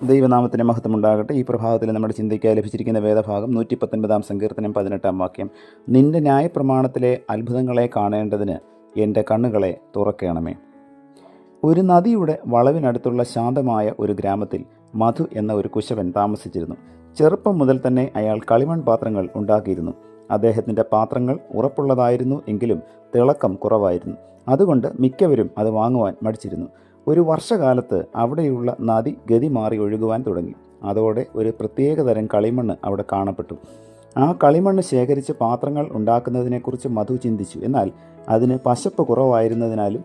ദൈവനാമത്തിന് മഹത്വമുണ്ടാകട്ടെ. ഈ പ്രഭാതത്തിൽ നമ്മുടെ ചിന്തയ്ക്കായി ലഭിച്ചിരിക്കുന്ന വേദഭാഗം 119 സങ്കീർത്തനം 18 വാക്യം. നിന്റെ ന്യായപ്രമാണത്തിലെ അത്ഭുതങ്ങളെ കാണേണ്ടതിന് എൻ്റെ കണ്ണുകളെ തുറക്കണമേ. ഒരു നദിയുടെ വളവിനടുത്തുള്ള ശാന്തമായ ഒരു ഗ്രാമത്തിൽ മധു എന്ന ഒരു കുശവൻ താമസിച്ചിരുന്നു. ചെറുപ്പം മുതൽ തന്നെ അയാൾ കളിമൺ പാത്രങ്ങൾ ഉണ്ടാക്കിയിരുന്നു. അദ്ദേഹത്തിൻ്റെ പാത്രങ്ങൾ ഉറപ്പുള്ളതായിരുന്നു എങ്കിലും തിളക്കം കുറവായിരുന്നു. അതുകൊണ്ട് മിക്കവരും അത് വാങ്ങുവാൻ മടിച്ചിരുന്നു. ഒരു വർഷകാലത്ത് അവിടെയുള്ള നദി ഗതി മാറി ഒഴുകുവാൻ തുടങ്ങി. അതോടെ ഒരു പ്രത്യേകതരം കളിമണ്ണ് അവിടെ കാണപ്പെട്ടു. ആ കളിമണ്ണ് ശേഖരിച്ച് പാത്രങ്ങൾ ഉണ്ടാക്കുന്നതിനെക്കുറിച്ച് മധു ചിന്തിച്ചു. എന്നാൽ അതിന് പശപ്പ് കുറവായിരുന്നതിനാലും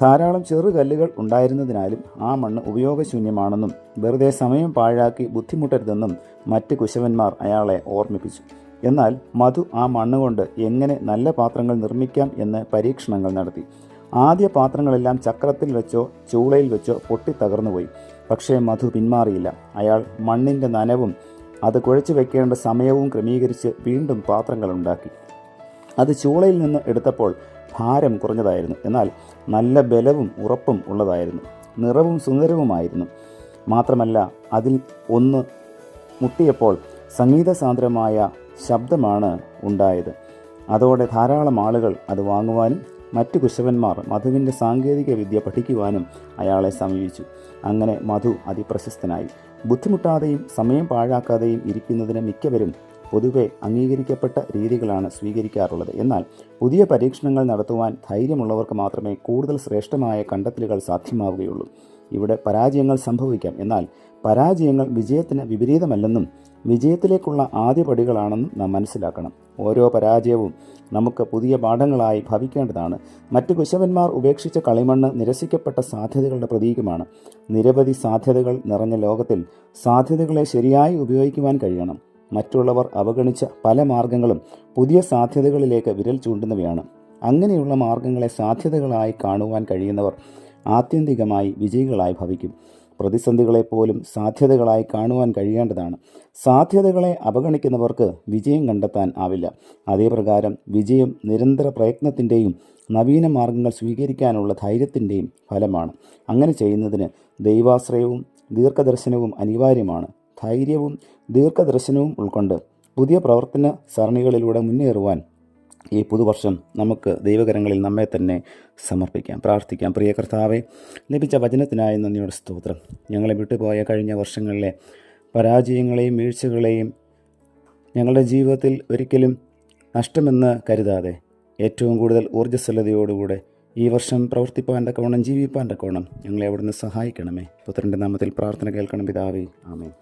ധാരാളം ചെറുകല്ലുകൾ ഉണ്ടായിരുന്നതിനാലും ആ മണ്ണ് ഉപയോഗശൂന്യമാണെന്നും വെറുതെ സമയം പാഴാക്കി ബുദ്ധിമുട്ടരുതെന്നും മറ്റ് കുശവന്മാർ അയാളെ ഓർമ്മിപ്പിച്ചു. എന്നാൽ മധു ആ മണ്ണുകൊണ്ട് എങ്ങനെ നല്ല പാത്രങ്ങൾ നിർമ്മിക്കാം എന്ന് പരീക്ഷണങ്ങൾ നടത്തി. ആദ്യ പാത്രങ്ങളെല്ലാം ചക്രത്തിൽ വെച്ചോ ചൂളയിൽ വെച്ചോ പൊട്ടിത്തകർന്നുപോയി. പക്ഷേ മധു പിന്മാറിയില്ല. അയാൾ മണ്ണിൻ്റെ നനവും അത് കുഴച്ചു വെക്കേണ്ട സമയവും ക്രമീകരിച്ച് വീണ്ടും പാത്രങ്ങൾ ഉണ്ടാക്കി. അത് ചൂളയിൽ നിന്ന് എടുത്തപ്പോൾ ഭാരം കുറഞ്ഞതായിരുന്നു, എന്നാൽ നല്ല ബലവും ഉറപ്പും ഉള്ളതായിരുന്നു. നിറവും സുന്ദരവുമായിരുന്നു. മാത്രമല്ല, അതിൽ ഒന്ന് മുട്ടിയപ്പോൾ സംഗീതസാന്ദ്രമായ ശബ്ദമാണ് ഉണ്ടായത്. അതോടെ ധാരാളം ആളുകൾ അത് വാങ്ങുവാനും മറ്റു കുശവന്മാർ മധുവിൻ്റെ സാങ്കേതിക വിദ്യ പഠിക്കുവാനും അയാളെ സമീപിച്ചു. അങ്ങനെ മധു അതിപ്രശസ്തനായി. ബുദ്ധിമുട്ടാതെയും സമയം പാഴാക്കാതെയും ഇരിക്കുന്നതിന് മിക്കവരും പൊതുവെ അംഗീകരിക്കപ്പെട്ട രീതികളാണ് സ്വീകരിക്കാറുള്ളത്. എന്നാൽ പുതിയ പരീക്ഷണങ്ങൾ നടത്തുവാൻ ധൈര്യമുള്ളവർക്ക് മാത്രമേ കൂടുതൽ ശ്രേഷ്ഠമായ കണ്ടെത്തലുകൾ സാധ്യമാവുകയുള്ളൂ. ഇവിടെ പരാജയങ്ങൾ സംഭവിക്കാം, എന്നാൽ പരാജയങ്ങൾ വിജയത്തിന് വിപരീതമല്ലെന്നും വിജയത്തിലേക്കുള്ള ആദ്യ പടികളാണെന്നും നാം മനസ്സിലാക്കണം. ഓരോ പരാജയവും നമുക്ക് പുതിയ പാഠങ്ങളായി ഭവിക്കേണ്ടതാണ്. മറ്റ് കുശവന്മാർ ഉപേക്ഷിച്ച കളിമണ്ണ് നിരസിക്കപ്പെട്ട സാധ്യതകളുടെ പ്രതീകമാണ്. നിരവധി സാധ്യതകൾ നിറഞ്ഞ ലോകത്തിൽ സാധ്യതകളെ ശരിയായി ഉപയോഗിക്കുവാൻ കഴിയണം. മറ്റുള്ളവർ അവഗണിച്ച പല മാർഗങ്ങളും പുതിയ സാധ്യതകളിലേക്ക് വിരൽ ചൂണ്ടുന്നവയാണ്. അങ്ങനെയുള്ള മാർഗങ്ങളെ സാധ്യതകളായി കാണുവാൻ കഴിയുന്നവർ ആത്യന്തികമായി വിജയികളായി ഭവിക്കും. പ്രതിസന്ധികളെപ്പോലും സാധ്യതകളായി കാണുവാൻ കഴിയേണ്ടതാണ്. സാധ്യതകളെ അവഗണിക്കുന്നവർക്ക് വിജയം കണ്ടെത്താൻ ആവില്ല. അതേപ്രകാരം വിജയം നിരന്തര പ്രയത്നത്തിൻ്റെയും നവീന മാർഗങ്ങൾ സ്വീകരിക്കാനുള്ള ധൈര്യത്തിൻ്റെയും ഫലമാണ്. അങ്ങനെ ചെയ്യുന്നതിന് ദൈവാശ്രയവും ദീർഘദർശനവും അനിവാര്യമാണ്. ധൈര്യവും ദീർഘദർശനവും ഉൾക്കൊണ്ട് പുതിയ പ്രവർത്തന സരണികളിലൂടെ മുന്നേറുവാൻ ഈ പുതുവർഷം നമുക്ക് ദൈവകരങ്ങളിൽ നമ്മെ തന്നെ സമർപ്പിക്കാം. പ്രാർത്ഥിക്കാം. പ്രിയ കർത്താവേ, ലഭിച്ച വചനത്തിനായി നന്ദിയോടെ സ്തോത്രം. ഞങ്ങളെ വിട്ടുപോയ കഴിഞ്ഞ വർഷങ്ങളിലെ പരാജയങ്ങളെയും വീഴ്ചകളെയും ഞങ്ങളുടെ ജീവിതത്തിൽ ഒരിക്കലും നഷ്ടമെന്ന് കരുതാതെ ഏറ്റവും കൂടുതൽ ഊർജ്ജസ്വലതയോടുകൂടെ ഈ വർഷം പ്രവർത്തിപ്പാൻ തക്കവണ്ണം ജീവിപ്പാൻ തക്കവണ്ണം ഞങ്ങളെ അവിടുന്ന് സഹായിക്കണമേ. പുത്രൻ്റെ നാമത്തിൽ പ്രാർത്ഥന കേൾക്കണം പിതാവേ. ആമേൻ.